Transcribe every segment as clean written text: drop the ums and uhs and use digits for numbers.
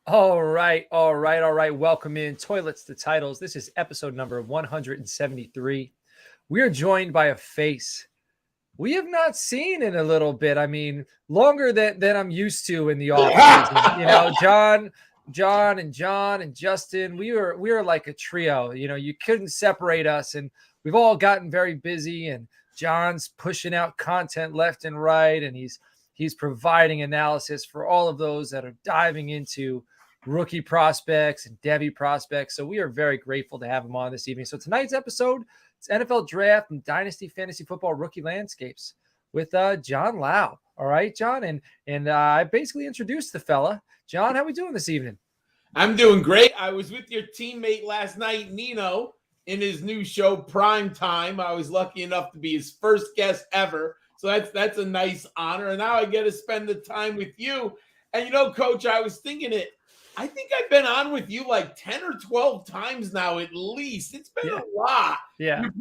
All right. Welcome in Toilets to Titles. This is episode number 173. We are joined by a face we have not seen in a little bit. I mean, longer than I'm used to in the off season. John and Justin, we were like a trio. You couldn't separate us, and we've all gotten very busy. And John's pushing out content left and right, and he's providing analysis for all of those that are diving into rookie prospects and Devy prospects. So we are very grateful to have him on this evening. So tonight's episode, it's NFL Draft and Dynasty Fantasy Football Rookie Landscapes with John Laub. All right, John, and I basically introduced the fella. John, how we doing this evening? I'm doing great. I was with your teammate last night, Nino, in his new show, Prime Time. I was lucky enough to be his first guest ever. So that's a nice honor. And now I get to spend the time with you. And, Coach, I was thinking I think I've been on with you like 10 or 12 times now, at least. It's been a lot. Yeah. You're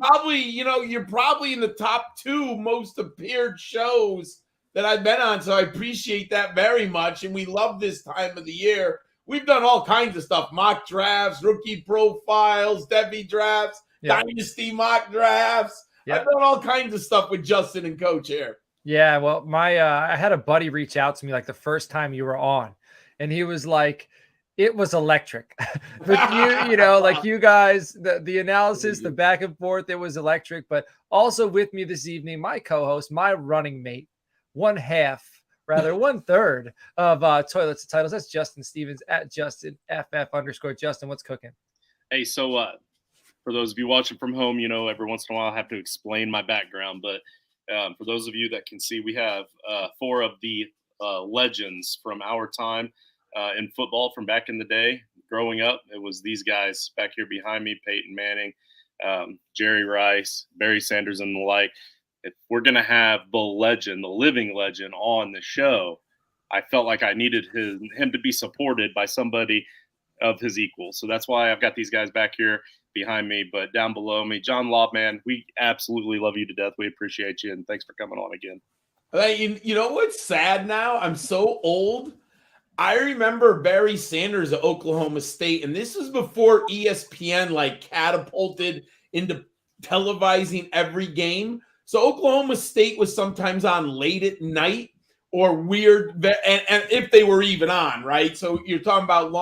probably in the top 2 most appeared shows that I've been on. So I appreciate that very much. And we love this time of the year. We've done all kinds of stuff, mock drafts, rookie profiles, Devy drafts, Dynasty mock drafts. I've done all kinds of stuff with Justin and Coach here. Yeah, well, I had a buddy reach out to me like the first time you were on, and he was like, it was electric. But like you guys, the analysis, the back and forth, it was electric. But also with me this evening, my co-host, my running mate, one third of Toilets to Titles. That's Justin Stevens at JustinFF_ Justin. What's cooking? Hey, so for those of you watching from home, every once in a while I have to explain my background. But for those of you that can see, we have 4 of the legends from our time in football from back in the day. Growing up, it was these guys back here behind me, Peyton Manning, Jerry Rice, Barry Sanders, and the like. If we're going to have the legend, the living legend on the show, I felt like I needed him to be supported by somebody of his equal. So that's why I've got these guys back here behind me, but down below me, John Laub, man, we absolutely love you to death. We appreciate you, and thanks for coming on again. You know what's sad now? I'm so old. I remember Barry Sanders at Oklahoma State, and this was before ESPN catapulted into televising every game. So Oklahoma State was sometimes on late at night or weird, and if they were even on, right? So you're talking about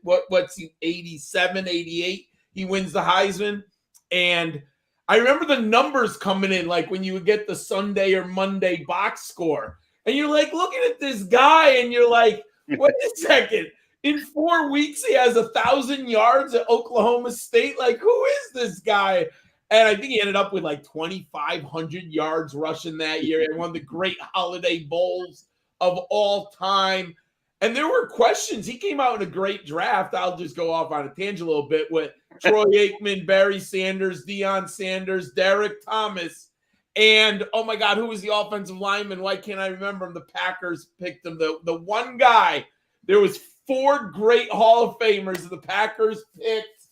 what's he, 87, 88? He wins the Heisman. And I remember the numbers coming in, like when you would get the Sunday or Monday box score. And you're like looking at this guy and you're like, wait a second. In 4 weeks, he has 1,000 yards at Oklahoma State. Like, who is this guy? And I think he ended up with 2,500 yards rushing that year. And one of the great holiday bowls of all time. And there were questions. He came out in a great draft. I'll just go off on a tangent a little bit with Troy Aikman, Barry Sanders, Deion Sanders, Derek Thomas, and, oh, my God, who was the offensive lineman? Why can't I remember him? The Packers picked him. The one guy. There was 4 great Hall of Famers the Packers picked.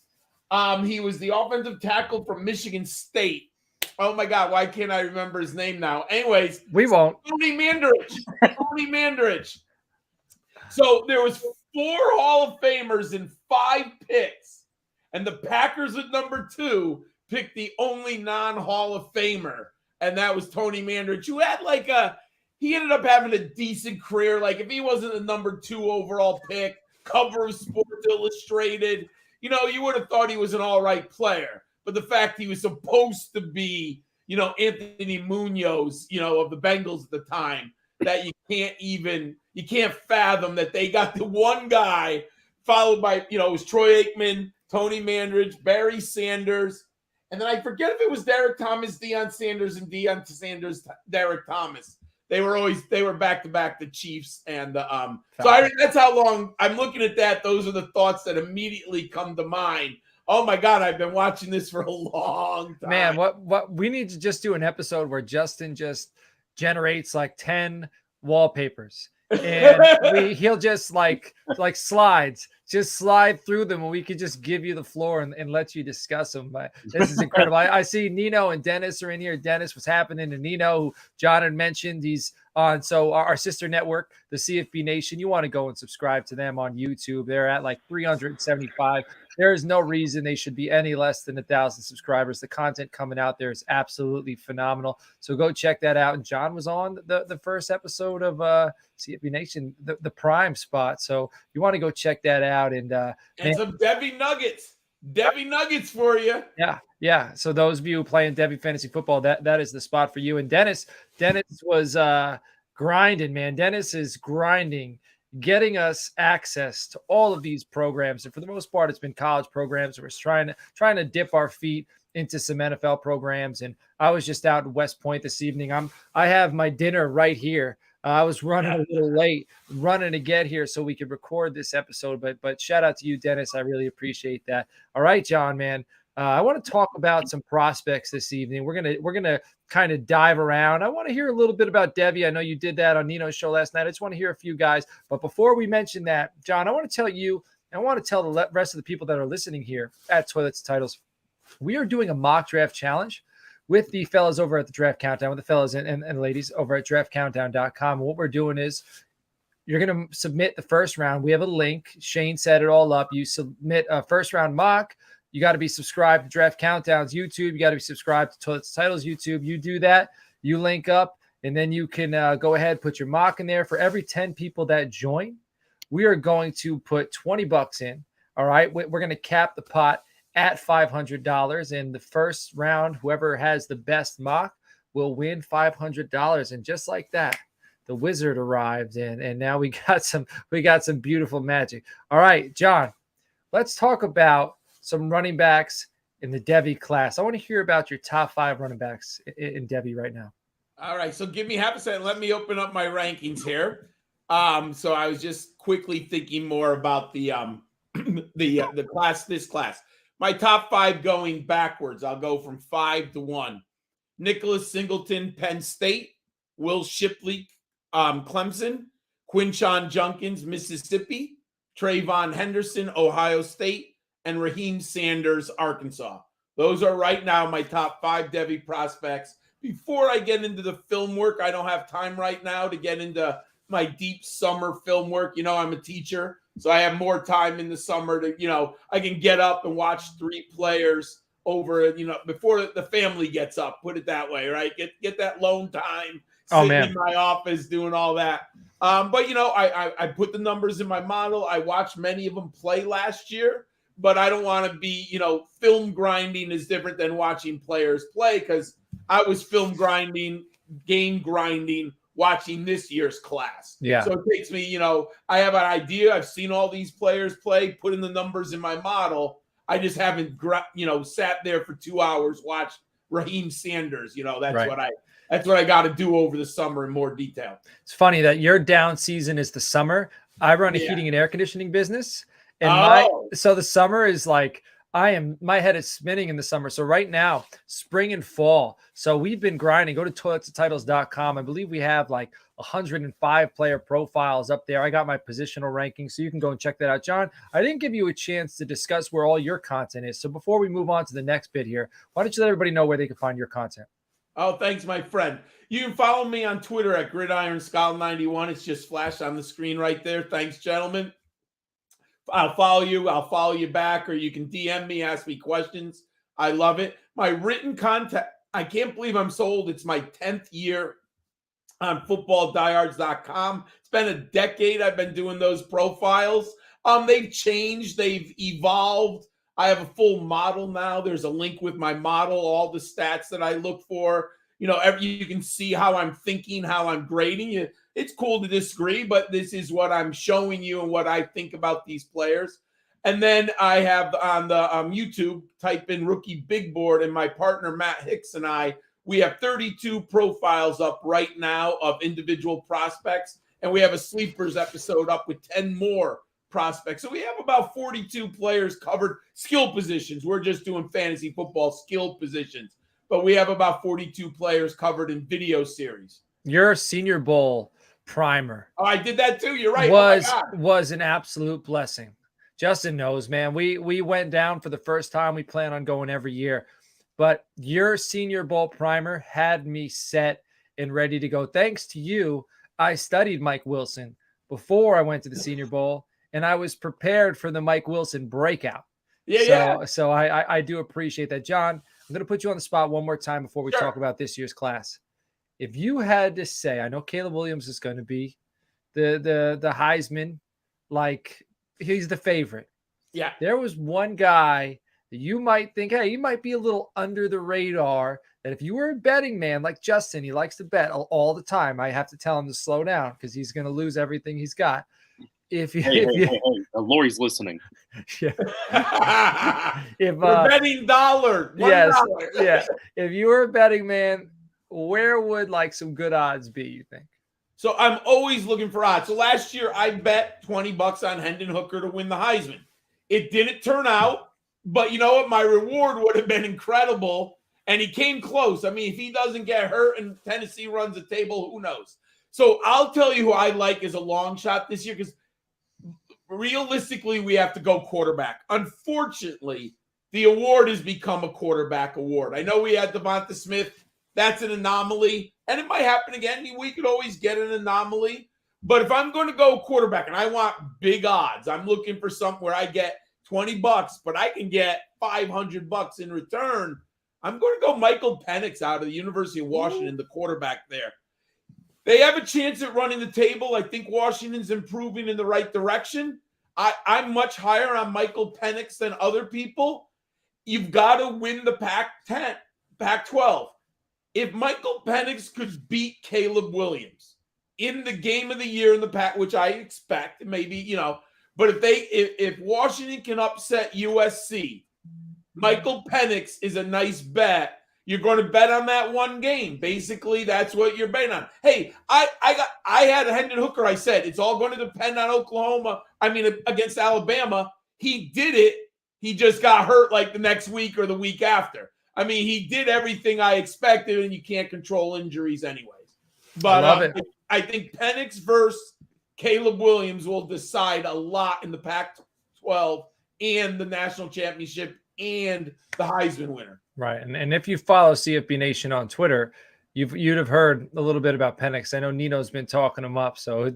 He was the offensive tackle from Michigan State. Oh, my God, why can't I remember his name now? Anyways. We won't. Tony Mandarich. So there was 4 Hall of Famers in 5 picks, and the Packers at number 2 picked the only non-Hall of Famer, and that was Tony Mandarich, who had he ended up having a decent career. Like, if he wasn't the number 2 overall pick, cover of Sports Illustrated, you would have thought he was an all right player. But the fact he was supposed to be, Anthony Munoz, of the Bengals at the time, that you can't fathom that they got the one guy followed by, it was Troy Aikman, Tony Mandarich, Barry Sanders. And then I forget if it was Derek Thomas, Deion Sanders, and Deion Sanders, Derek Thomas. They were back-to-back, the Chiefs. And that's how long I'm looking at that. Those are the thoughts that immediately come to mind. Oh my God, I've been watching this for a long time. Man, what we need to just do an episode where Justin just generates 10 wallpapers. And he'll just like slides just slide through them and we could just give you the floor and let you discuss them. But this is incredible. I see Nino and Dennis are in here. Dennis, what's happening to Nino, who John had mentioned? He's on our sister network, the CFB Nation. You want to go and subscribe to them on YouTube. They're at like 375. There is no reason they should be any less than 1,000 subscribers. The content coming out there is absolutely phenomenal. So go check that out. And John was on the first episode of CFB Nation, the prime spot. So you want to go check that out. And some Debbie Nuggets. Debbie Nuggets for you. Yeah. So those of you playing Debbie Fantasy Football, that is the spot for you. And Dennis was grinding, man. Dennis is grinding, getting us access to all of these programs. And for the most part, it's been college programs. We're trying to dip our feet into some NFL programs. And I was just out in West Point this evening. I have my dinner right here. I was running a little late, running to get here so we could record this episode. But shout out to you, Dennis. I really appreciate that. All right, John, man. I want to talk about some prospects this evening. We're gonna kind of dive around. I want to hear a little bit about Debbie. I know you did that on Nino's show last night. I just want to hear a few guys. But before we mention that, John, I want to tell you, and I want to tell the rest of the people that are listening here at Toilets Titles, we are doing a mock draft challenge with the fellas over at the Draft Countdown, with the fellas and ladies over at draftcountdown.com. What we're doing is you're going to submit the first round. We have a link. Shane set it all up. You submit a first round mock. You got to be subscribed to Draft Countdown's YouTube. You got to be subscribed to Toilets Titles YouTube. You do that, you link up, and then you can go ahead, put your mock in there. For every 10 people that join, we are going to put $20 in. All right. We're going to cap the pot at $500. And the first round, whoever has the best mock will win $500. And just like that, the wizard arrived in, and now we got some beautiful magic. All right, John, let's talk about some running backs in the Devy class. I want to hear about your top 5 running backs in Devy right now. All right, so give me half a second. Let me open up my rankings here. So I was just quickly thinking more about the class. This class, my top 5 going backwards. I'll go from 5 to 1. Nicholas Singleton, Penn State. Will Shipley, Clemson. Quinshon Judkins, Mississippi. Trayvon Henderson, Ohio State. And Raheem Sanders, Arkansas. Those are right now my top 5 Devy prospects. Before I get into the film work, I don't have time right now to get into my deep summer film work. You know, I'm a teacher, so I have more time in the summer to, I can get up and watch 3 players over, before the family gets up, put it that way, right? Get that lone time, sitting in my office doing all that. But, I put the numbers in my model. I watched many of them play last year. But I don't want to be, film grinding is different than watching players play, because I was film grinding, game grinding, watching this year's class. Yeah. So it takes me, I have an idea. I've seen all these players play, put in the numbers in my model. I just haven't, sat there for 2 hours, watched Raheem Sanders. That's right. That's what I got to do over the summer in more detail. It's funny that your down season is the summer. I run a heating and air conditioning business. And so the summer is like, my head is spinning in the summer. So right now, spring and fall. So we've been grinding. Go to toiletstotitles.com. I believe we have like 105 player profiles up there. I got my positional ranking, so you can go and check that out. John, I didn't give you a chance to discuss where all your content is. So before we move on to the next bit here, why don't you let everybody know where they can find your content? Oh, thanks, my friend. You can follow me on Twitter at Gridiron Skull 91. It's just flashed on the screen right there. Thanks, gentlemen. I'll follow you. I'll follow you back, or you can DM me, ask me questions. I love it. My written content, I can't believe I'm so old. It's my 10th year on footballdiehards.com. It's been a decade I've been doing those profiles. They've changed. They've evolved. I have a full model now. There's a link with my model, all the stats that I look for. You can see how I'm thinking, how I'm grading it. It's cool to disagree, but this is what I'm showing you and what I think about these players. And then I have on the YouTube, type in Rookie Big Board, and my partner Matt Hicks and we have 32 profiles up right now of individual prospects. And we have a sleepers episode up with 10 more prospects. So we have about 42 players covered, skill positions. We're just doing fantasy football skill positions. But we have about 42 players covered in video series. Your Senior Bowl primer. Oh, I did that too. You're right. Was an absolute blessing. Justin knows, man. We went down for the first time. We plan on going every year. But your Senior Bowl primer had me set and ready to go. Thanks to you, I studied Mike Wilson before I went to the Senior Bowl, and I was prepared for the Mike Wilson breakout. So I do appreciate that. John, I'm going to put you on the spot one more time before we talk about this year's class. If you had to say, I know Caleb Williams is going to be the Heisman, like he's the favorite. Yeah. There was one guy that you might think, hey, he might be a little under the radar, that if you were a betting man like Justin, he likes to bet all the time. I have to tell him to slow down because he's going to lose everything he's got. Hey, Lori's listening. Yeah. We're betting dollar. Yes. Yeah. If you were a betting man, where would like some good odds be, you think? So I'm always looking for odds. So last year I bet $20 on Hendon Hooker to win the Heisman. It didn't turn out, but you know what? My reward would have been incredible. And he came close. I mean, if he doesn't get hurt and Tennessee runs the table, who knows? So I'll tell you who I like as a long shot this year, because realistically, we have to go quarterback. Unfortunately, the award has become a quarterback award. I know we had Devonta Smith. That's an anomaly, and it might happen again. We could always get an anomaly. But if I'm going to go quarterback and I want big odds, I'm looking for something where I get $20, but I can get $500 in return. I'm going to go Michael Penix out of the University of Washington, the quarterback there. They have a chance at running the table. I think Washington's improving in the right direction. I'm much higher on Michael Penix than other people. You've got to win the Pac-10, Pac-12. If Michael Penix could beat Caleb Williams in the game of the year in the Pac, which I expect, maybe, but if Washington can upset USC, Michael Penix is a nice bet. You're going to bet on that one game. Basically, that's what you're betting on. Hey, I had Hendon Hooker. I said it's all going to depend on Oklahoma. I mean, against Alabama, he did it. He just got hurt like the next week or the week after. I mean, he did everything I expected, and you can't control injuries anyways. But I think Penix versus Caleb Williams will decide a lot in the Pac-12 and the national championship and the Heisman winner. Right. And if you follow CFB Nation on Twitter, you'd have heard a little bit about Penix. I know Nino's been talking him up. So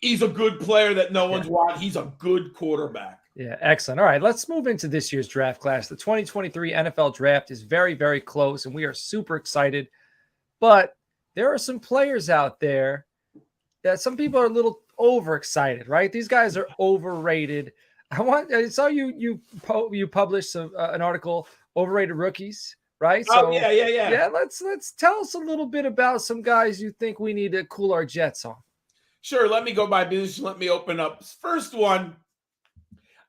he's a good player that no one's watched. He's a good quarterback. Yeah, excellent. All right, let's move into this year's draft class. The 2023 NFL draft is very, very close, and we are super excited. But there are some players out there that some people are a little overexcited, right? These guys are overrated. I saw you published an article, Overrated Rookies, right? So, yeah. Let's tell us a little bit about some guys you think we need to cool our jets on. Sure, let me go by position. Let me open up. First one,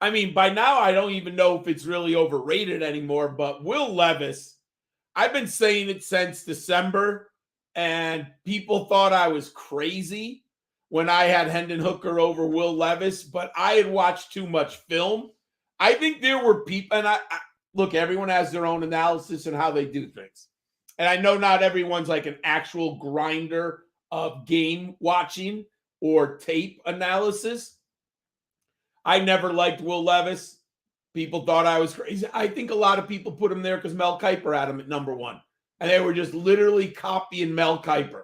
I mean, by now I don't even know if it's really overrated anymore, but Will Levis, I've been saying it since December, and people thought I was crazy when I had Hendon Hooker over Will Levis, but I had watched too much film. I think there were people, and I look, everyone has their own analysis and how they do things. And I know not everyone's like an actual grinder of game watching or tape analysis. I never liked Will Levis. People thought I was crazy. I think a lot of people put him there because Mel Kiper had him at number one. And they were just literally copying Mel Kiper.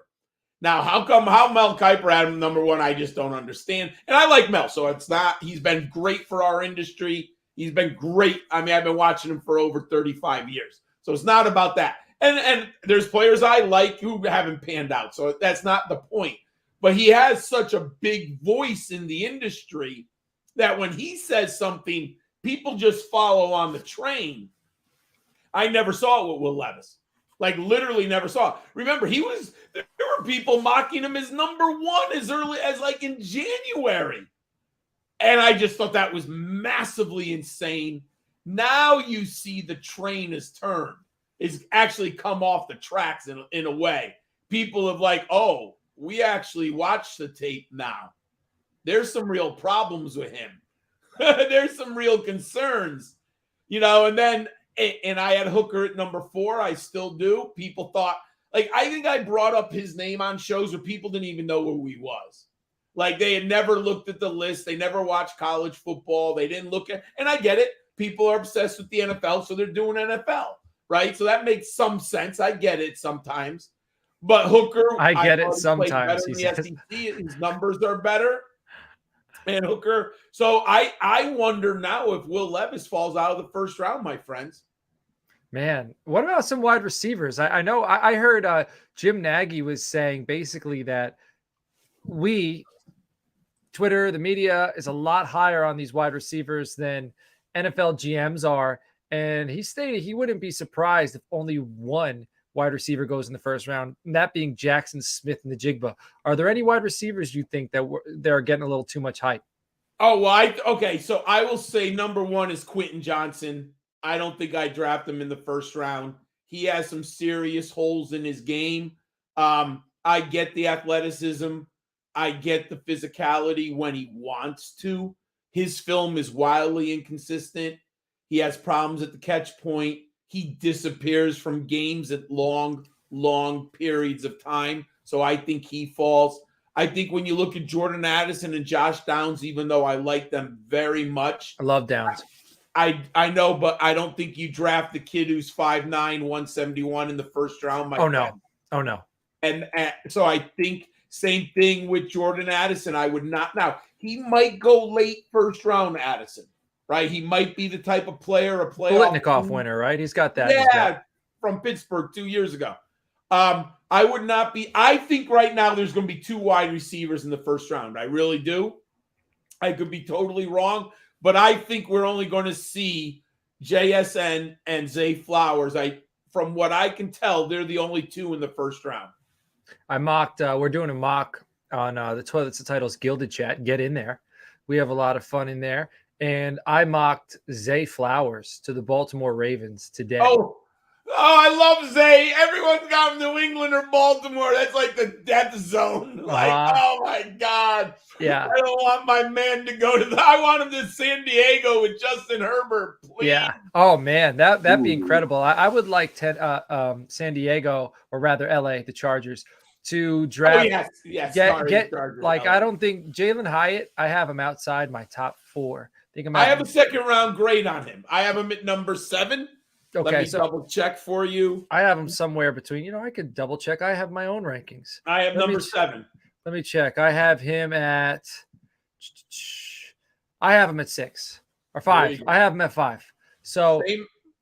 Now, how Mel Kiper had him number one, I just don't understand. And I like Mel, so he's been great for our industry. He's been great. I mean, I've been watching him for over 35 years. So it's not about that. And there's players I like who haven't panned out. So that's not the point. But he has such a big voice in the industry that when he says something, people just follow on the train. I never saw it with Will Levis. Like, literally never saw it. Remember, there were people mocking him as number one as early as like in January. And I just thought that was massively insane. Now you see the train has turned. It's actually come off the tracks in a way. People have like, oh, we actually watched the tape now. There's some real problems with him. There's some real concerns, and then, and I had Hooker at number 4. I still do. People thought, like, I think I brought up his name on shows where people didn't even know who he was. Like they had never looked at the list. They never watched college football. They didn't look at, and I get it. People are obsessed with the NFL, so they're doing NFL, right? So that makes some sense. I get it sometimes. But Hooker, I get it sometimes. sometimes. Better in the SEC. His numbers are better. And Hooker. So I wonder now if Will Levis falls out of the first round, my friends. Man, what about some wide receivers? I know I heard Jim Nagy was saying basically that Twitter, the media is a lot higher on these wide receivers than NFL GMs are. And he stated he wouldn't be surprised if only one wide receiver goes in the first round, and that being Jackson Smith and the Jigba. Are there any wide receivers you think that they're getting a little too much hype? Oh, well, okay. So I will say number one is Quentin Johnson. I don't think I draft him in the first round. He has some serious holes in his game. I get the athleticism. I get the physicality when he wants to. His film is wildly inconsistent. He has problems at the catch point. He disappears from games at long periods of time. So I think he falls. I think when you look at Jordan Addison and Josh Downs, even though I like them very much. I love Downs. I know, but I don't think you draft the kid who's 5'9", 171 in the first round. Oh, no. And so I think same thing with Jordan Addison. I would not. Now, he might go late first round, Addison, right? He might be the type of player, a playoff Biletnikoff winner, right? He's got that. Yeah, from Pittsburgh 2 years ago. I would not be. I think right now there's going to be two wide receivers in the first round. I really do. I could be totally wrong, but I think we're only going to see JSN and Zay Flowers. From what I can tell, they're the only two in the first round. I mocked. We're doing a mock on the Toilets and Titles Gilded Chat. Get in there. We have a lot of fun in there. And I mocked Zay Flowers to the Baltimore Ravens today. Oh, I love Zay. Everyone's got New England or Baltimore. That's like the death zone. Oh my God. Yeah. I don't want my man to go to I want him to San Diego with Justin Herbert, please. Yeah. Oh man, that'd be incredible. I would like San Diego, or rather LA, the Chargers, to draft. Oh, yes. Get Chargers, like I don't think Jalen Hyatt. I have him outside my top 4. I have a second round grade on him. I have him at number 7. Okay, let me double check for you. I have him somewhere between. I could double check. I have my own rankings. I have number 7. Let me check. I have him at. I have him at 6 or 5. I have him at 5. So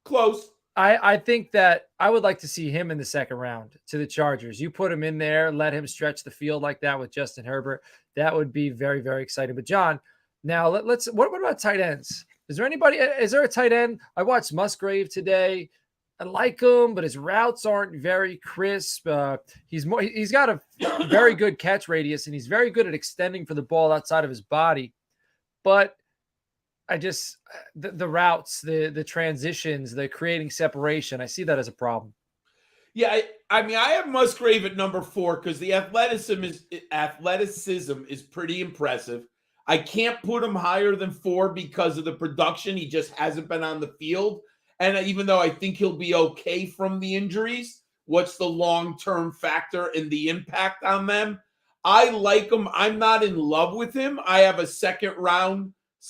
close. I think that I would like to see him in the second round to the Chargers. You put him in there, let him stretch the field like that with Justin Herbert. That would be very, very exciting. But John, now let's. What about tight ends? Is there a tight end? I watched Musgrave today. I like him, but his routes aren't very crisp. He's got a very good catch radius, and he's very good at extending for the ball outside of his body. But I just the routes, the transitions, the creating separation, I see that as a problem. Yeah, I mean, I have Musgrave at number 4 because the athleticism is pretty impressive. I can't put him higher than 4 because of the production. He just hasn't been on the field. And even though I think he'll be okay from the injuries, what's the long-term factor and the impact on them? I like him. I'm not in love with him. I have a second round /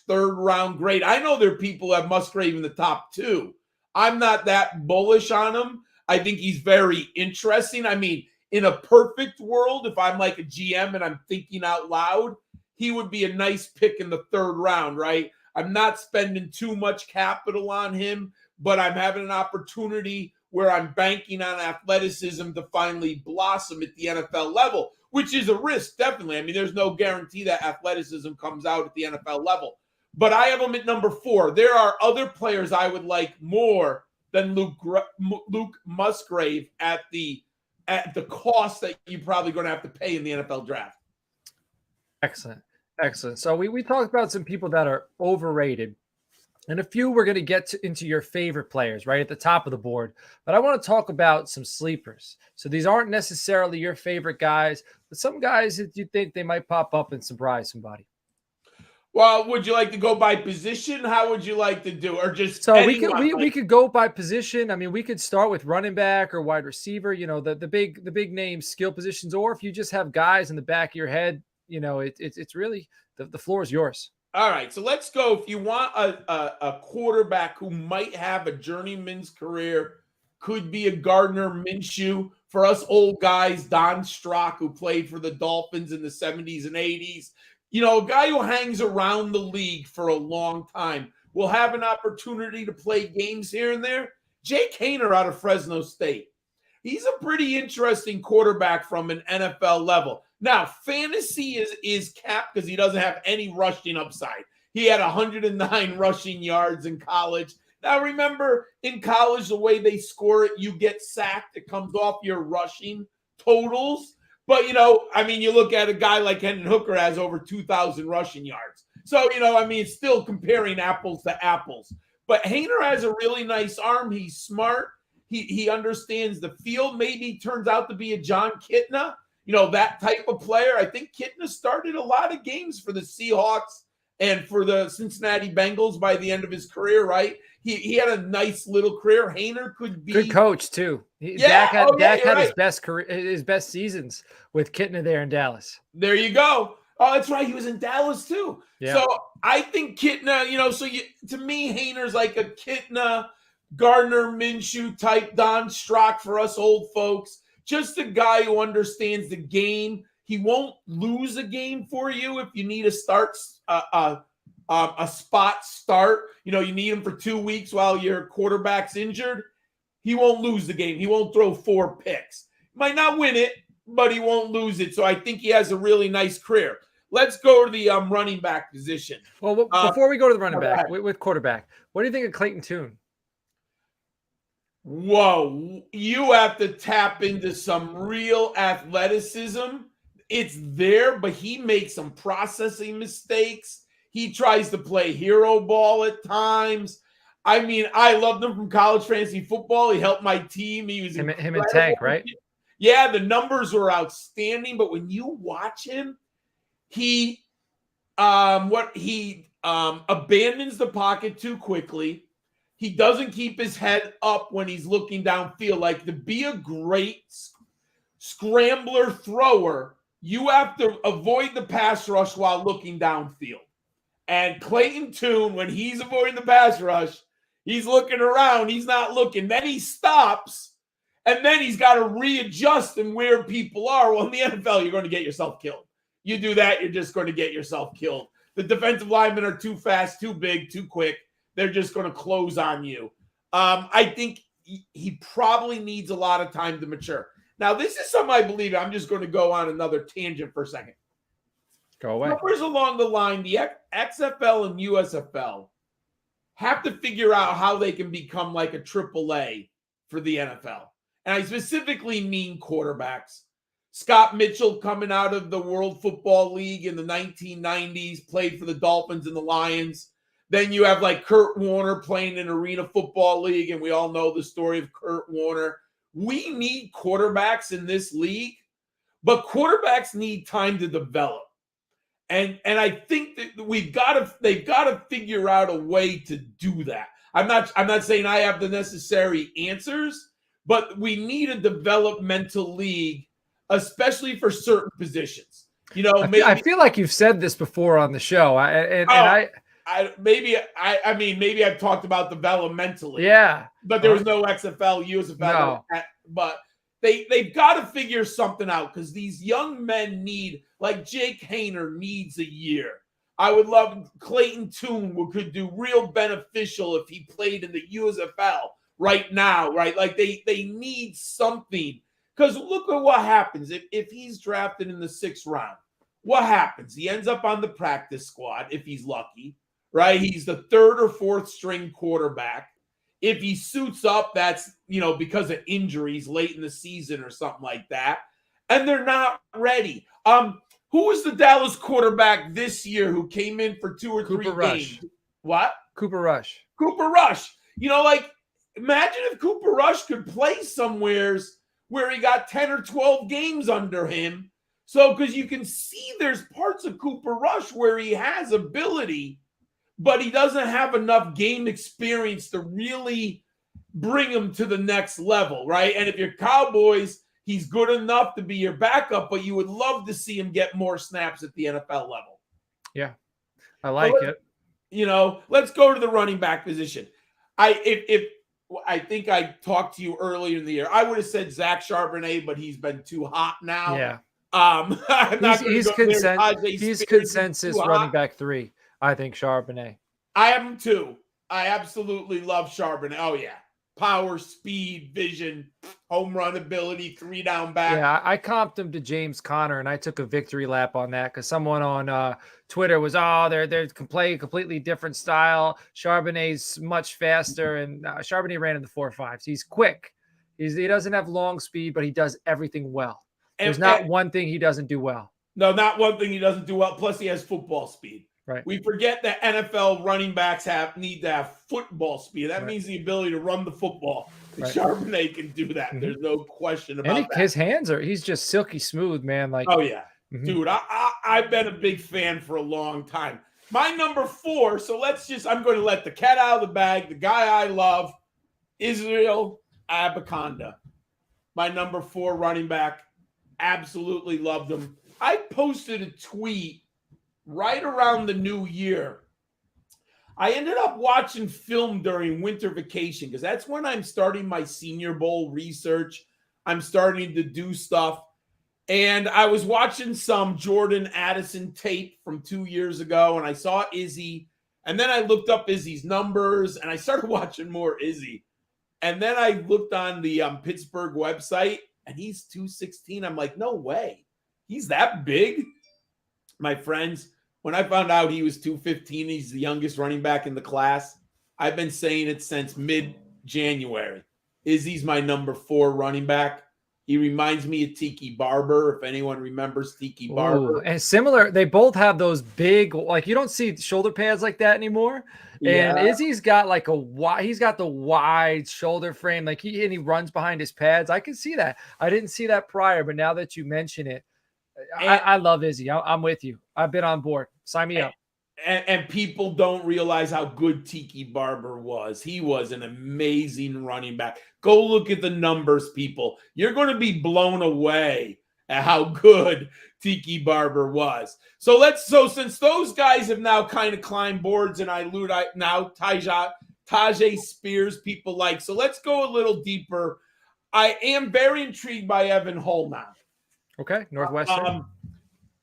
third round grade. I know there are people who have Musgrave in the top 2. I'm not that bullish on him. I think he's very interesting. I mean, in a perfect world, if I'm like a GM and I'm thinking out loud, he would be a nice pick in the third round, right? I'm not spending too much capital on him, but I'm having an opportunity where I'm banking on athleticism to finally blossom at the NFL level, which is a risk, definitely. I mean, there's no guarantee that athleticism comes out at the NFL level. But I have him at number 4. There are other players I would like more than Luke Musgrave at the cost that you're probably going to have to pay in the NFL draft. Excellent. So we talked about some people that are overrated, and a few we're going to get into your favorite players right at the top of the board. But I want to talk about some sleepers. So these aren't necessarily your favorite guys, but some guys that you think they might pop up and surprise somebody. Well, would you like to go by position? How would you like to do, or just so we could go by position? I mean, we could start with running back or wide receiver. The big name skill positions, or if you just have guys in the back of your head. it's really the floor is yours. All right, so let's go. If you want a quarterback who might have a journeyman's career, could be a Gardner Minshew. For us old guys, Don Strock, who played for the Dolphins in the 70s and 80s. A guy who hangs around the league for a long time will have an opportunity to play games here and there. Jake Haener out of Fresno State. He's a pretty interesting quarterback from an NFL level. Now, fantasy is capped because he doesn't have any rushing upside. He had 109 rushing yards in college. Now, remember, in college, the way they score it, you get sacked. It comes off your rushing totals. But, you look at a guy like Hendon Hooker has over 2,000 rushing yards. So, it's still comparing apples to apples. But Haener has a really nice arm. He's smart. He understands the field. Maybe turns out to be a John Kitna, that type of player. I think Kitna started a lot of games for the Seahawks and for the Cincinnati Bengals by the end of his career, right? He had a nice little career. Haener could be good coach too. Dak had his best career, his best seasons with Kitna there in Dallas. There you go. Oh, that's right. He was in Dallas too. Yeah. So I think Kitna, to me, Haener's like a Kitna, Gardner Minshew type Don Strock for us old folks. Just a guy who understands the game. He won't lose a game for you if you need a spot start. You need him for 2 weeks while your quarterback's injured. He won't lose the game. He won't throw 4 picks. Might not win it, but he won't lose it. So I think he has a really nice career. Let's go to the running back position. Well, before we go to the running back, with quarterback, what do you think of Clayton Tune? Whoa, you have to tap into some real athleticism. It's there, but he makes some processing mistakes. He tries to play hero ball at times. I loved him from college fantasy football. He helped my team. He was him and Tank, right? Yeah, the numbers were outstanding, but when you watch him, he abandons the pocket too quickly. He doesn't keep his head up when he's looking downfield. Like, to be a great scrambler thrower, you have to avoid the pass rush while looking downfield. And Clayton Tune, when he's avoiding the pass rush, he's looking around. He's not looking. Then he stops, and then he's got to readjust and where people are. Well, in the NFL, you're going to get yourself killed. You do that, you're just going to get yourself killed. The defensive linemen are too fast, too big, too quick. They're just going to close on you. I think he probably needs a lot of time to mature. Now, this is something I believe. I'm just going to go on another tangent for a second. Go away. Numbers along the line, the XFL and USFL have to figure out how they can become like a AAA for the NFL. And I specifically mean quarterbacks. Scott Mitchell, coming out of the World Football League in the 1990s, played for the Dolphins and the Lions. Then you have like Kurt Warner playing in Arena Football League, and we all know the story of Kurt Warner. We need quarterbacks in this league, but quarterbacks need time to develop. And I think that they've got to figure out a way to do that. I'm not saying I have the necessary answers, but we need a developmental league, especially for certain positions. I feel like you've said this before on the show. Maybe I've talked about developmentally. Yeah. But there was no XFL, USFL. No. But they've got to figure something out, because these young men need, like Jake Haener needs a year. I would love Clayton Tune could do real beneficial if he played in the USFL right now, right? Like they need something, because look at what happens if he's drafted in the 6th round. What happens? He ends up on the practice squad if he's lucky, right? He's the 3rd or 4th string quarterback. If he suits up, that's, because of injuries late in the season or something like that. And they're not ready. Who was the Dallas quarterback this year who came in for 2 or 3 games? What? Cooper Rush. Cooper Rush. Imagine if Cooper Rush could play somewheres where he got 10 or 12 games under him. So, because you can see there's parts of Cooper Rush where he has ability, but he doesn't have enough game experience to really bring him to the next level, right? And if you're Cowboys, He's good enough to be your backup, but you would love to see him get more snaps at the NFL level. Yeah, I like it. Let's go to the running back position. I think I talked to you earlier in the year. I would have said Zach Charbonnet, but he's been too hot now. Yeah. He's consensus running back 3. I think Charbonnet. I have him too. I absolutely love Charbonnet. Oh yeah. Power, speed, vision, home run ability, 3-down back. Yeah, I comped him to James Conner, and I took a victory lap on that because someone on Twitter was, they're playing a completely different style. Charbonnet's much faster, and Charbonnet ran in the 4.5s. He's quick. He doesn't have long speed, but he does everything well. There's not one thing he doesn't do well. No, not one thing he doesn't do well. Plus, he has football speed. Right. We forget that NFL running backs need to have football speed. That means the ability to run the football. Right. Charbonnet can do that. There's no question about that. His hands he's just silky smooth, man. Like, oh yeah, dude. I've been a big fan for a long time. My number 4. So I'm going to let the cat out of the bag. The guy I love, Israel Abanikanda. My number 4 running back. Absolutely loved him. I posted a tweet right around the new year. I ended up watching film during winter vacation because that's when I'm starting my Senior Bowl research. I'm starting to do stuff. And I was watching some Jordan Addison tape from 2 years ago, and I saw Izzy. And then I looked up Izzy's numbers, and I started watching more Izzy. And then I looked on the Pittsburgh website, and he's 216. I'm like, no way. He's that big? My friends, when I found out he was 215, he's the youngest running back in the class. I've been saying it since mid-January. Izzy's my number 4 running back. He reminds me of Tiki Barber, if anyone remembers Tiki Barber. Ooh, and similar, they both have those big, like you don't see shoulder pads like that anymore. And Izzy's got he's got the wide shoulder frame, like he runs behind his pads. I can see that. I didn't see that prior, but now that you mention it, I love Izzy. I'm with you. I've been on board. Sign me up. And people don't realize how good Tiki Barber was. He was an amazing running back. Go look at the numbers, people. You're going to be blown away at how good Tiki Barber was. So since those guys have now kind of climbed boards, and I allude now Tajay Spears, people like. So let's go a little deeper. I am very intrigued by Evan Hull now. Okay, Northwestern.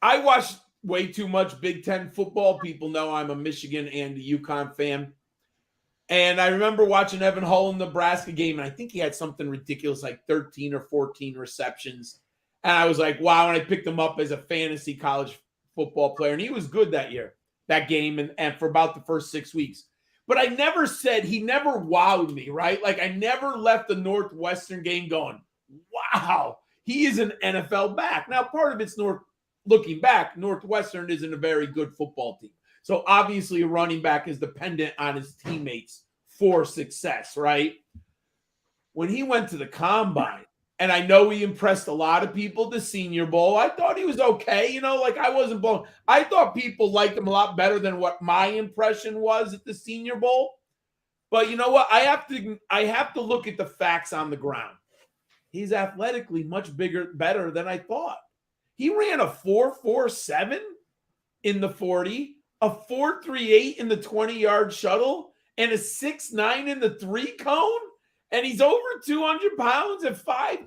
I watched way too much Big Ten football. People know I'm a Michigan and a UConn fan. And I remember watching Evan Hull in the Nebraska game, and I think he had something ridiculous like 13 or 14 receptions. And I was like, wow, and I picked him up as a fantasy college football player. And he was good that game, and for about the first 6 weeks. But he never wowed me, right? Like I never left the Northwestern game going, wow, he is an NFL back. Now, part of it's looking back, Northwestern isn't a very good football team. So obviously a running back is dependent on his teammates for success, right? When he went to the combine, and I know he impressed a lot of people at the Senior Bowl, I thought he was okay. I wasn't blown. I thought people liked him a lot better than what my impression was at the Senior Bowl. But you know what? I have to look at the facts on the ground. He's athletically much better than I thought. He ran a 4.47 in the 40, a 4.38 in the 20-yard shuttle, and a 6.9 in the 3-cone. And he's over 200 pounds at 5'10".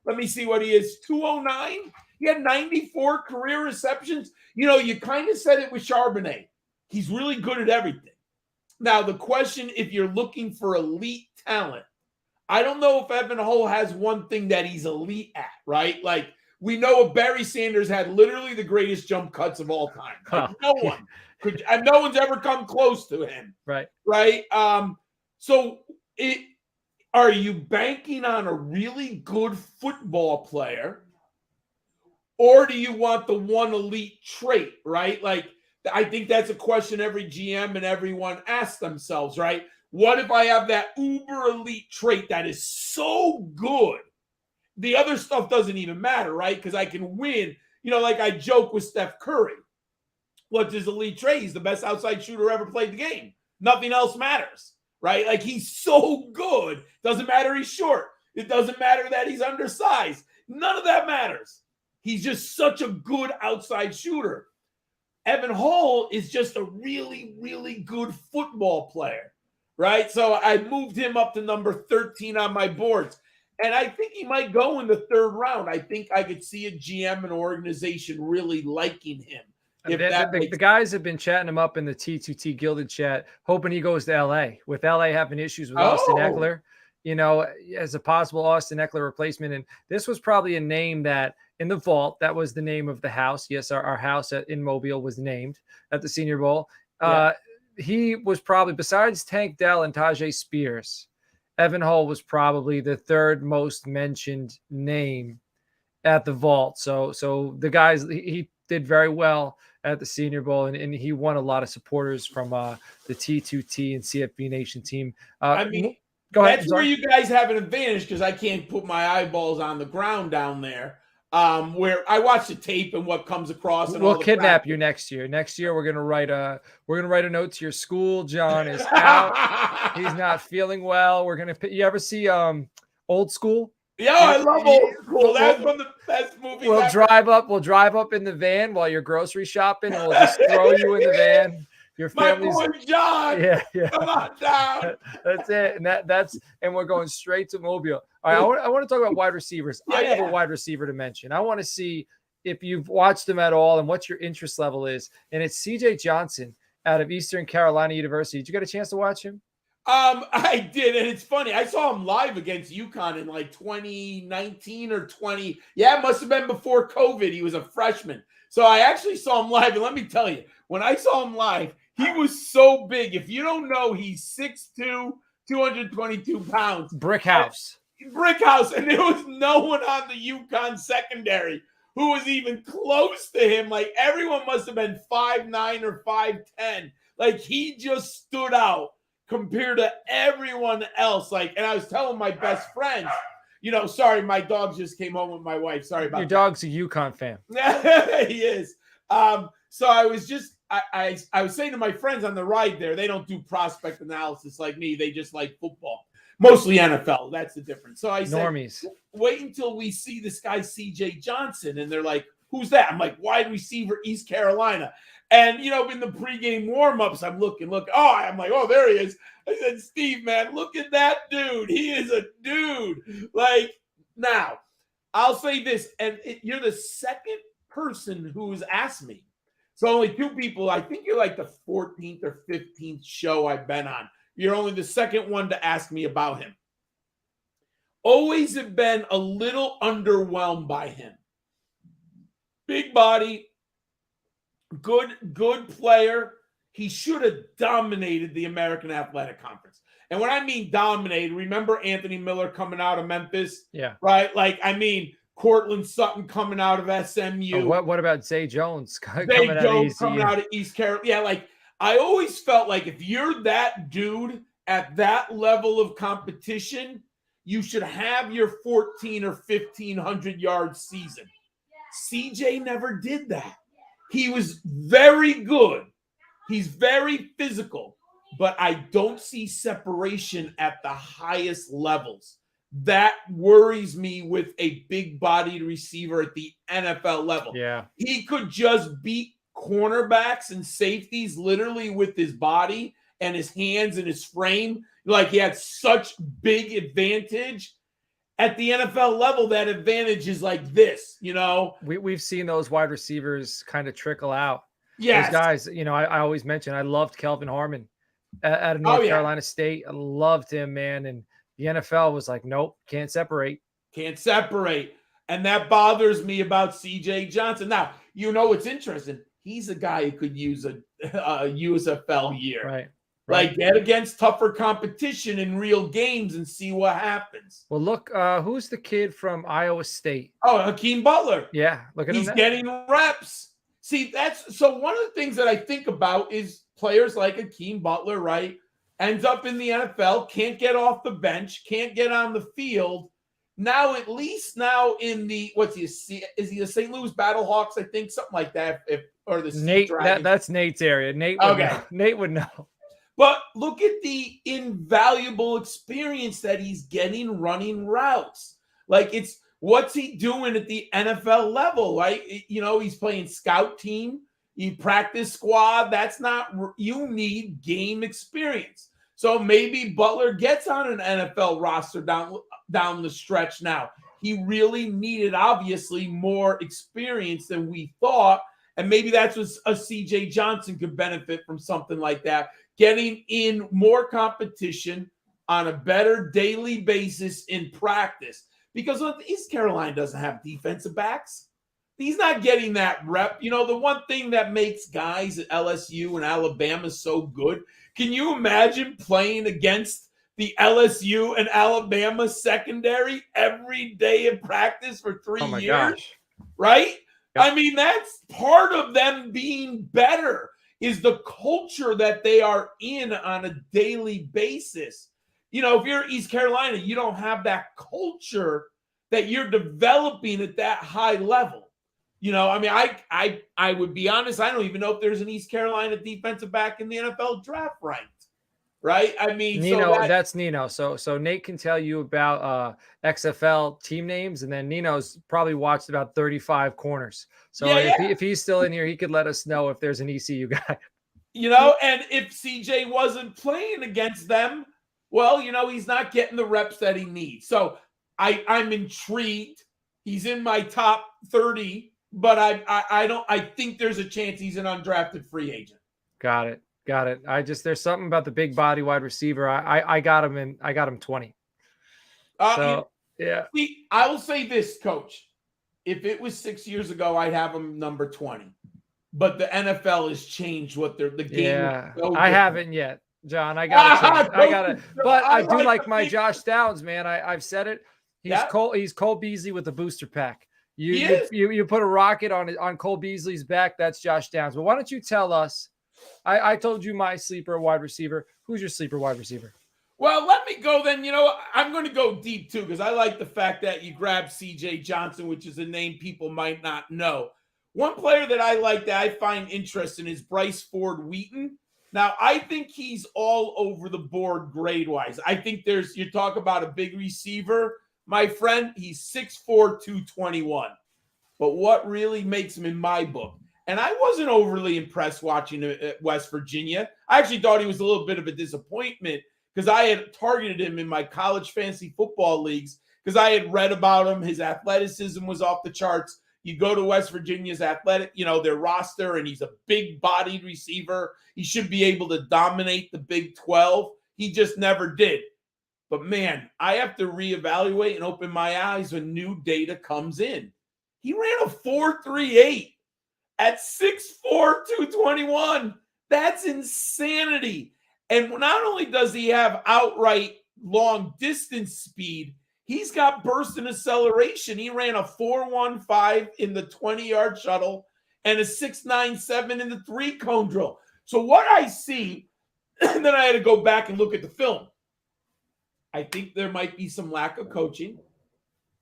Let me see what he is, 209. He had 94 career receptions. You kind of said it with Charbonnet. He's really good at everything. Now, the question, if you're looking for elite talent, I don't know if Evan Hull has one thing that he's elite at, right? Like, we know Barry Sanders had literally the greatest jump cuts of all time. Like, no one's ever come close to him. Right. Right. Are you banking on a really good football player, or do you want the one elite trait, right? Like, I think that's a question every GM and everyone asks themselves, right? What if I have that uber elite trait that is so good? The other stuff doesn't even matter, right? Because I can win. Like I joke with Steph Curry. What's his elite trait? He's the best outside shooter ever played the game. Nothing else matters, right? Like he's so good. Doesn't matter he's short. It doesn't matter that he's undersized. None of that matters. He's just such a good outside shooter. Evan Hull is just a really, really good football player, right? So I moved him up to number 13 on my boards. And I think he might go in the third round. I think I could see a GM and organization really liking him. The guys have been chatting him up in the T2T Gilded chat, hoping he goes to LA. With LA having issues with Austin Eckler, as a possible Austin Eckler replacement. And this was probably a name that in the vault, that was the name of the house. Yes, our house in Mobile was named at the Senior Bowl. He was probably, besides Tank Dell and Tajay Spears, Evan Hull was probably the third most mentioned name at the vault. So the guys, he did very well at the Senior Bowl, and he won a lot of supporters from the T2T and CFB Nation team. Go ahead. That's where you guys have an advantage because I can't put my eyeballs on the ground down there. Where I watch the tape and what comes across. And we'll kidnap you next year. Next year, we're gonna write a note to your school. John is out. He's not feeling well. You ever see Old School? Yeah, I love Old School. That's one of the best movies. We'll drive up in the van while you're grocery shopping, and we'll just throw you in the van. Your family's, my boy John. Yeah. Come on down. That's it. And we're going straight to Mobile. All right, I want to talk about wide receivers. I have a wide receiver to mention. I want to see if you've watched him at all and what your interest level is. And it's CJ Johnson out of Eastern Carolina University. Did you get a chance to watch him? I did, and it's funny. I saw him live against UConn in like 2019 or 20. Yeah, it must have been before COVID. He was a freshman. So I actually saw him live, and let me tell you, when I saw him live, he was so big. If you don't know, he's 6'2", 222 pounds. Brick house. And there was no one on the UConn secondary who was even close to him. Like, everyone must have been 5'9" or 5'10". Like, he just stood out compared to everyone else. Like, and I was telling my best friends, sorry, my dog just came home with my wife. Sorry about your dog's a UConn fan. He is. So I was just, I was saying to my friends on the ride there, they don't do prospect analysis like me. They just like football, mostly NFL. That's the difference. So I said, normies, wait until we see this guy, CJ Johnson. And they're like, who's that? I'm like, wide receiver, East Carolina. And, in the pregame warmups, I'm looking. I'm like, oh, there he is. I said, Steve, man, look at that dude. He is a dude. Like, now, I'll say this, and you're the second person who's asked me. So only two people. I think you're like the 14th or 15th show I've been on. You're only the second one to ask me about him. Always have been a little underwhelmed by him. Big body. Good player. He should have dominated the American Athletic Conference. And when I mean dominated, remember Anthony Miller coming out of Memphis? Yeah. Right? Like, I mean, Cortland Sutton coming out of SMU. What about Zay Jones coming out of East Carolina? Yeah, like, I always felt like if you're that dude at that level of competition, you should have your 14 or 1,500 yard season. CJ never did that. He was very good. He's very physical, but I don't see separation at the highest levels. That worries me with a big-bodied receiver at the NFL level. Yeah. He could just beat cornerbacks and safeties literally with his body and his hands and his frame. Like, he had such big advantage. At the NFL level, that advantage is like this, We've seen those wide receivers kind of trickle out. Yes. Those guys, I always mention, I loved Kelvin Harmon out of North Carolina State. I loved him, man. And the NFL was like, nope, can't separate. And that bothers me about CJ Johnson. Now, what's interesting? He's a guy who could use a USFL year. Right. Like, get against tougher competition in real games and see what happens. Well, look, who's the kid from Iowa State? Oh, Hakeem Butler. Yeah, look at him. He's getting reps. See, so one of the things that I think about is players like Hakeem Butler, right? Ends up in the NFL, can't get off the bench, can't get on the field. Now, at least now in the, is he the St. Louis Battlehawks? I think something like that. Or the Nate, that's Nate's area. Nate would know. But look at the invaluable experience that he's getting running routes. Like, it's What's he doing at the NFL level? Right? He's playing scout team, you practice squad. That's not, you need game experience. So maybe Butler gets on an NFL roster down the stretch now. He really needed, obviously, more experience than we thought. And maybe that's what a CJ Johnson could benefit from, something like that. Getting in more competition on a better daily basis in practice. Because East Carolina doesn't have defensive backs. He's not getting that rep. The one thing that makes guys at LSU and Alabama so good, can you imagine playing against the LSU and Alabama secondary every day in practice for 3 years? Gosh. Right? Yep. I mean, that's part of them being better, is the culture that they are in on a daily basis. If you're East Carolina, you don't have that culture that you're developing at that high level. I would be honest, I don't even know if there's an East Carolina defensive back in the NFL draft ranked. Right? I mean, Nino, that's Nino. So Nate can tell you about XFL team names, and then Nino's probably watched about 35 corners. So if he's still in here, he could let us know if there's an ECU guy. And if CJ wasn't playing against them, well, he's not getting the reps that he needs. So I'm intrigued. He's in my top 30, but I think there's a chance he's an undrafted free agent. Got it. There's something about the big body wide receiver. I got him 20. Yeah. See, I will say this, Coach. If it was 6 years ago, I'd have him number 20. But the NFL has changed what the game. Yeah, I haven't yet, John. I gotta. But I do like my Josh Downs, man. I've said it. He's Cole Beasley with the booster pack. You put a rocket on Cole Beasley's back. That's Josh Downs. But why don't you tell us? I told you my sleeper wide receiver. Who's your sleeper wide receiver? Well, let me go then. I'm going to go deep too, because I like the fact that you grabbed CJ Johnson, which is a name people might not know. One player that I like that I find interesting is Bryce Ford Wheaton. Now, I think he's all over the board grade-wise. I think you talk about a big receiver, my friend, he's 6'4", 221. But what really makes him in my book, and I wasn't overly impressed watching him at West Virginia. I actually thought he was a little bit of a disappointment because I had targeted him in my college fantasy football leagues because I had read about him. His athleticism was off the charts. You go to West Virginia's their roster, and he's a big-bodied receiver. He should be able to dominate the Big 12. He just never did. But, man, I have to reevaluate and open my eyes when new data comes in. He ran a 4.38 at 6'4", 221. That's insanity. And not only does he have outright long-distance speed, he's got burst and acceleration. He ran a 4.15 in the 20-yard shuttle and a 6.97 in the 3-cone drill. So what I see, and then I had to go back and look at the film, I think there might be some lack of coaching.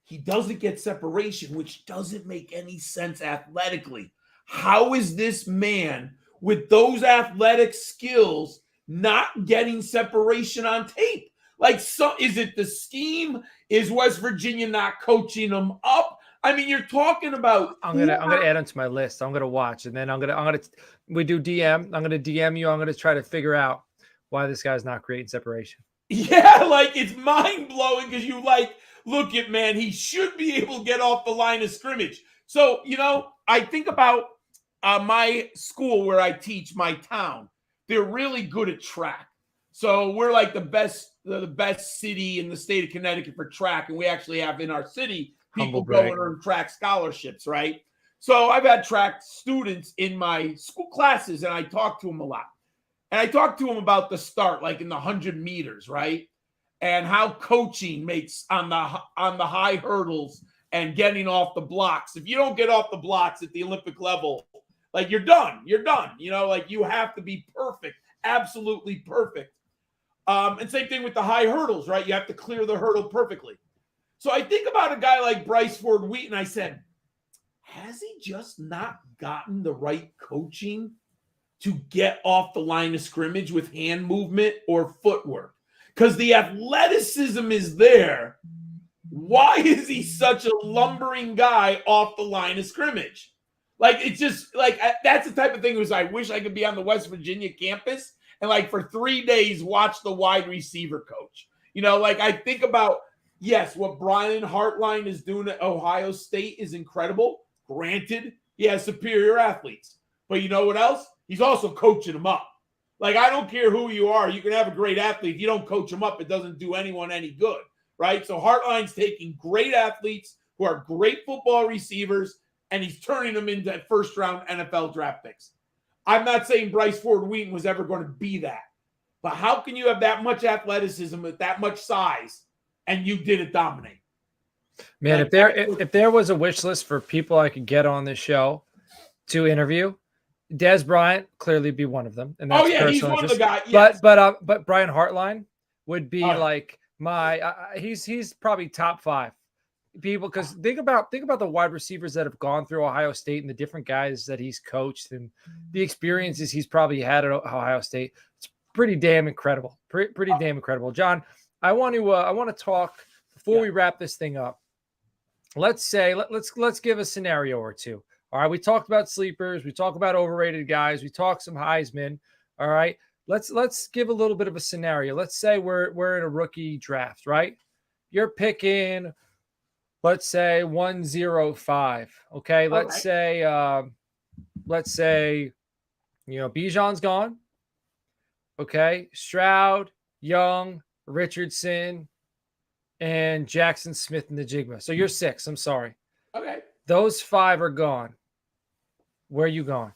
He doesn't get separation, which doesn't make any sense athletically. How is this man with those athletic skills not getting separation on tape? Is it the scheme? Is West Virginia not coaching him up? I mean, you're talking about. I'm gonna add him to my list. I'm gonna watch, and then we do DM. I'm gonna DM you. I'm gonna try to figure out why this guy's not creating separation. Yeah, it's mind blowing because look at, man, he should be able to get off the line of scrimmage. So I think about my school where I teach, my town. They're really good at track. So we're the best city in the state of Connecticut for track. And we actually have in our city people go and earn track scholarships, right? So I've had track students in my school classes, and I talk to them a lot. And I talk to them about the start, in the 100 meters, right? And how coaching makes on the high hurdles and getting off the blocks. If you don't get off the blocks at the Olympic level, you're done. You're done. You have to be perfect, absolutely perfect. And same thing with the high hurdles, right? You have to clear the hurdle perfectly. So I think about a guy like Bryce Ford Wheaton. I said, has he just not gotten the right coaching to get off the line of scrimmage with hand movement or footwork? Because the athleticism is there. Why is he such a lumbering guy off the line of scrimmage? Like, it's just like that's the type of thing was I wish I could be on the West Virginia campus and like for 3 days watch the wide receiver coach. Like I think about, yes, what Brian Hartline is doing at Ohio State is incredible. Granted, he has superior athletes. But you know what else? He's also coaching them up. Like, I don't care who you are. You can have a great athlete. If you don't coach them up, it doesn't do anyone any good, right? So Hartline's taking great athletes who are great football receivers, and he's turning them into first-round NFL draft picks. I'm not saying Bryce Ford Wheaton was ever going to be that. But how can you have that much athleticism with that much size and you didn't dominate? Man, if there was a wish list for people I could get on this show to interview, Des Bryant clearly be one of them. And that's he's one of the guys. Yes. But Brian Hartline would be like he's probably top 5 people, because think about the wide receivers that have gone through Ohio State and the different guys that he's coached and the experiences he's probably had at Ohio State. It's pretty damn incredible. Pretty damn incredible. John, I want to talk before we wrap this thing up. Let's give a scenario or two. All right, we talked about sleepers, we talked about overrated guys, we talked some Heisman. All right, let's give a little bit of a scenario. Let's say we're in a rookie draft, right? You're picking, let's say 105. Okay, let's say Bijan's gone. Okay, Stroud, Young, Richardson, and Jackson Smith and Najigba. So you're 6. I'm sorry. Okay. Those 5 are gone. Where are you going?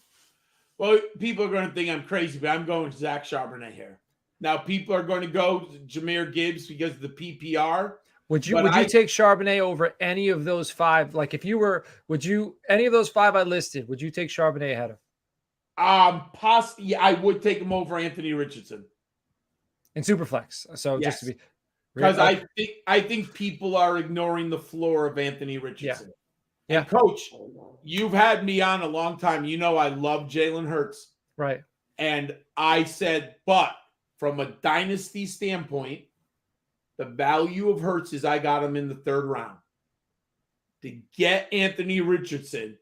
Well, people are going to think I'm crazy, but I'm going Zach Charbonnet here. Now, people are going to go Jahmyr Gibbs because of the PPR. Would you take Charbonnet over any of those 5? Like, if you were, any of those 5 I listed, would you take Charbonnet ahead of? Possibly, I would take him over Anthony Richardson in Superflex. So yes. Just to be, because I think people are ignoring the floor of Anthony Richardson. Yeah. And Coach, you've had me on a long time. You know I love Jalen Hurts. Right. And I said, but from a dynasty standpoint, the value of Hurts is I got him in the 3rd round. To get Anthony Richardson,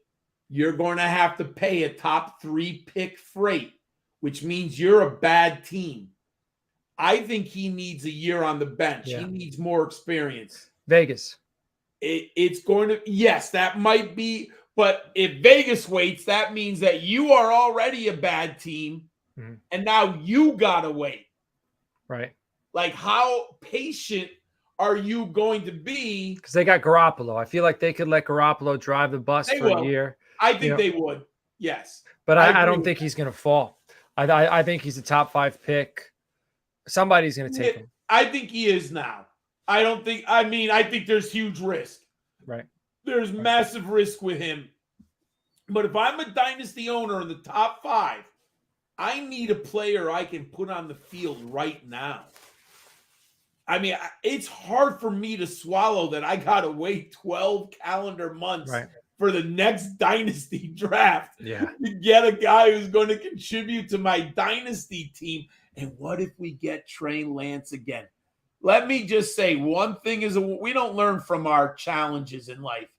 you're going to have to pay a top 3 pick freight, which means you're a bad team. I think he needs a year on the bench. Yeah. He needs more experience. Vegas. It's going to, yes, that might be, but if Vegas waits, that means that you are already a bad team, and now you got to wait. Right. Like, how patient are you going to be? Because they got Garoppolo. I feel like they could let Garoppolo drive the bus for a year. I think they would, yes. But I don't think he's going to fall. I think he's a top 5 pick. Somebody's going to take him. I think he is now. I think there's huge risk. Right. There's massive risk with him. But if I'm a dynasty owner in the top 5, I need a player I can put on the field right now. I mean, it's hard for me to swallow that I got to wait 12 calendar months for the next dynasty draft to get a guy who's going to contribute to my dynasty team. And what if we get Trey Lance again? Let me just say one thing is we don't learn from our challenges in life.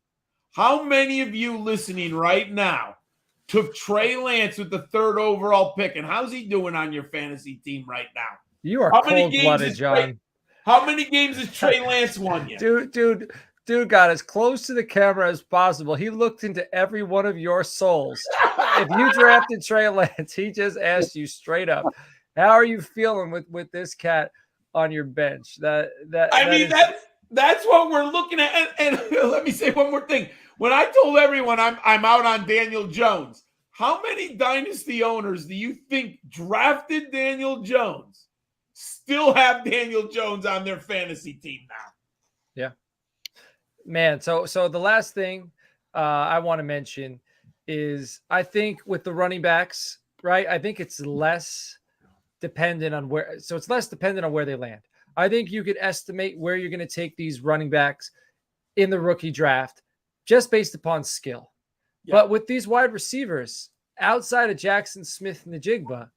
How many of you listening right now took Trey Lance with the 3rd overall pick, and how's he doing on your fantasy team right now? You are cold-blooded, John. How many games has Trey Lance won yet? Dude got as close to the camera as possible. He looked into every one of your souls. If you drafted Trey Lance, he just asked you straight up, how are you feeling with this cat on your bench? That's what we're looking at. And let me say one more thing. When I told everyone I'm out on Daniel Jones, how many dynasty owners do you think drafted Daniel Jones still have Daniel Jones on their fantasy team now? Yeah, man. So the last thing I want to mention is I think with the running backs, right? I think it's less dependent on where. So it's less dependent on where they land. I think you could estimate where you're going to take these running backs in the rookie draft just based upon skill. Yeah. But with these wide receivers outside of Jackson Smith and Najigba,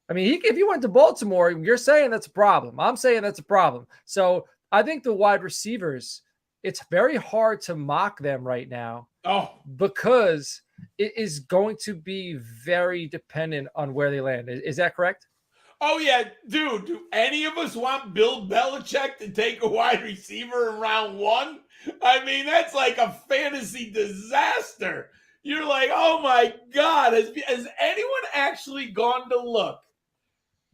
I mean, if he went to Baltimore, you're saying that's a problem. I'm saying that's a problem. So I think the wide receivers it's very hard to mock them right now. Oh, because it is going to be very dependent on where they land. Is that correct? oh yeah, dude. Do any of us want Bill Belichick to take a wide receiver in round 1? I mean, that's like a fantasy disaster. You're like, oh my God. Has anyone actually gone to look?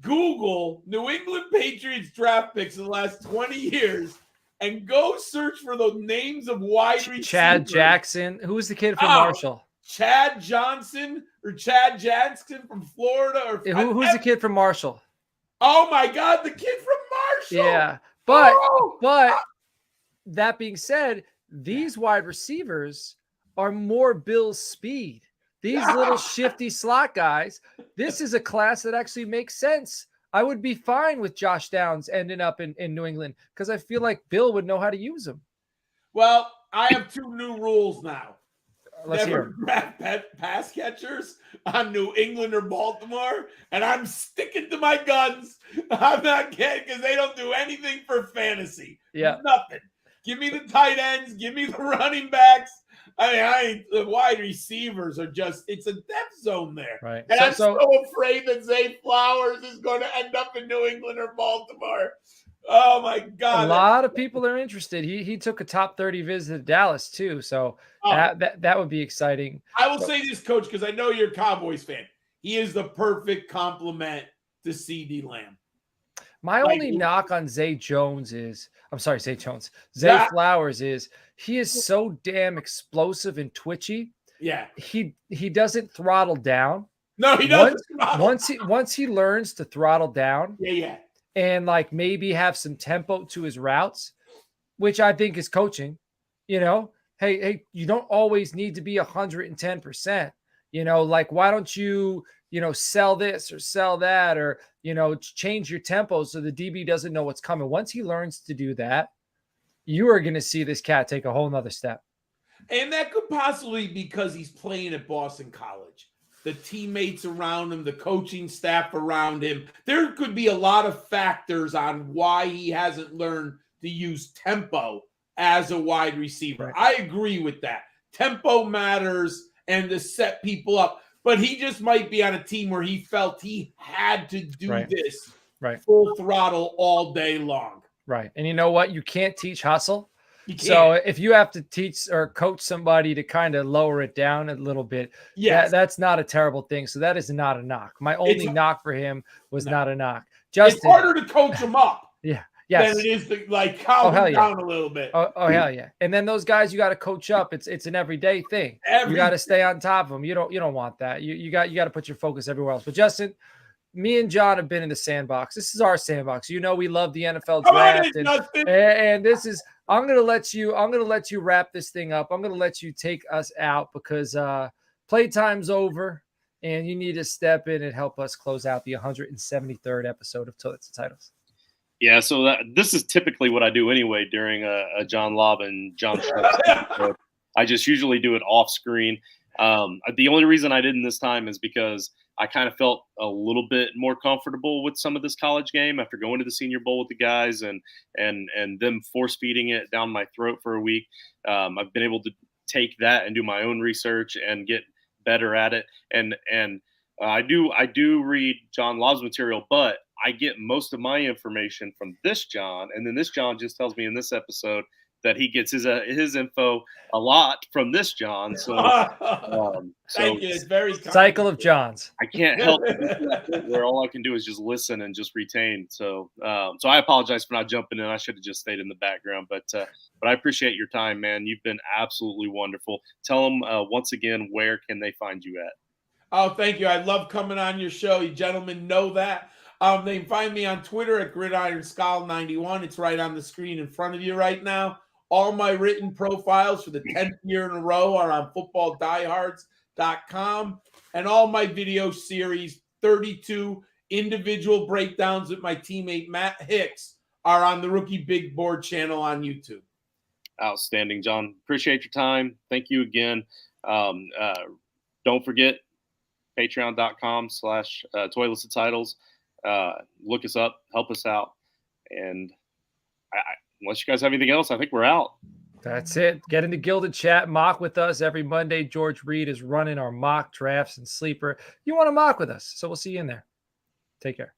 Google New England Patriots draft picks in the last 20 years and go search for the names of wide receivers. Chad Jackson. Who was the kid from Marshall? Chad Johnson or Chad Jackson from Florida. Or who's the kid from Marshall? Oh my God, the kid from Marshall. Yeah, but that being said, these wide receivers are more Bill's speed. These little shifty slot guys, this is a class that actually makes sense. I would be fine with Josh Downs ending up in New England because I feel like Bill would know how to use them. Well, I have 2 new rules now. Let's Never hear draft pass catchers on New England or Baltimore, and I'm sticking to my guns. I'm not kidding because they don't do anything for fantasy. Yeah. Nothing. Give me the tight ends. Give me the running backs. The wide receivers are just, it's a death zone there. Right. And I'm so afraid that Zay Flowers is going to end up in New England or Baltimore. Oh my God. A lot of people are interested. He took a top 30 visit to Dallas too. So that would be exciting. I will say this, Coach, because I know you're a Cowboys fan. He is the perfect complement to CeeDee Lamb. My only knock on Zay Flowers is he is so damn explosive and twitchy. Yeah. He doesn't throttle down. No, he doesn't. Once he learns to throttle down. Yeah. And like maybe have some tempo to his routes, which I think is coaching. Hey, you don't always need to be 110%. Like why don't you, sell this or sell that or, change your tempo so the DB doesn't know what's coming. Once he learns to do that, you are going to see this cat take a whole nother step. And that could possibly be because he's playing at Boston College. The teammates around him, the coaching staff around him. There could be a lot of factors on why he hasn't learned to use tempo as a wide receiver. Right. I agree with that. Tempo matters and to set people up. But he just might be on a team where he felt he had to do this full throttle all day long. Right. And you know what? You can't teach hustle. So if you have to teach or coach somebody to kind of lower it down a little bit, that's not a terrible thing. So that is not a knock. My only knock for him was not a knock. Justin, it's harder to coach him up. Yes. Than it is to calm him down a little bit. Oh hell yeah. And then those guys you got to coach up. It's an everyday thing. You got to stay on top of them. You don't want that. You got to put your focus everywhere else. But Justin, me and John have been in the sandbox. This is our sandbox. We love the NFL draft. And this is I'm gonna let you wrap this thing up. I'm gonna let you take us out because playtime's over and you need to step in and help us close out the 173rd episode of Toilets and Titles. Yeah, so this is typically what I do anyway during a John Laub and John Schultz. I just usually do it off screen. The only reason I didn't this time is because I kind of felt a little bit more comfortable with some of this college game after going to the Senior Bowl with the guys and them force feeding it down my throat for a week. I've been able to take that and do my own research and get better at it. And I do read John Laub's material, but I get most of my information from this John, and then this John just tells me in this episode that he gets his info a lot from this John. So, thank you. It's very cycle of Johns. I can't help it where all I can do is just listen and just retain. So I apologize for not jumping in. I should have just stayed in the background, but I appreciate your time, man. You've been absolutely wonderful. Tell them once again, where can they find you at? Oh, thank you. I love coming on your show. You gentlemen know that. They can find me on Twitter at GridironSkull91. It's right on the screen in front of you right now. All my written profiles for the 10th year in a row are on footballdiehards.com. And all my video series, 32 individual breakdowns with my teammate Matt Hicks, are on the Rookie Big Board channel on YouTube. Outstanding, John. Appreciate your time. Thank you again. Don't forget, patreon.com/Toilets and Titles. Look us up, help us out. And unless you guys have anything else, I think we're out. That's it. Get in the Gilded Chat, mock with us every Monday. George Reed is running our mock drafts and sleeper. You want to mock with us, so we'll see you in there. Take care.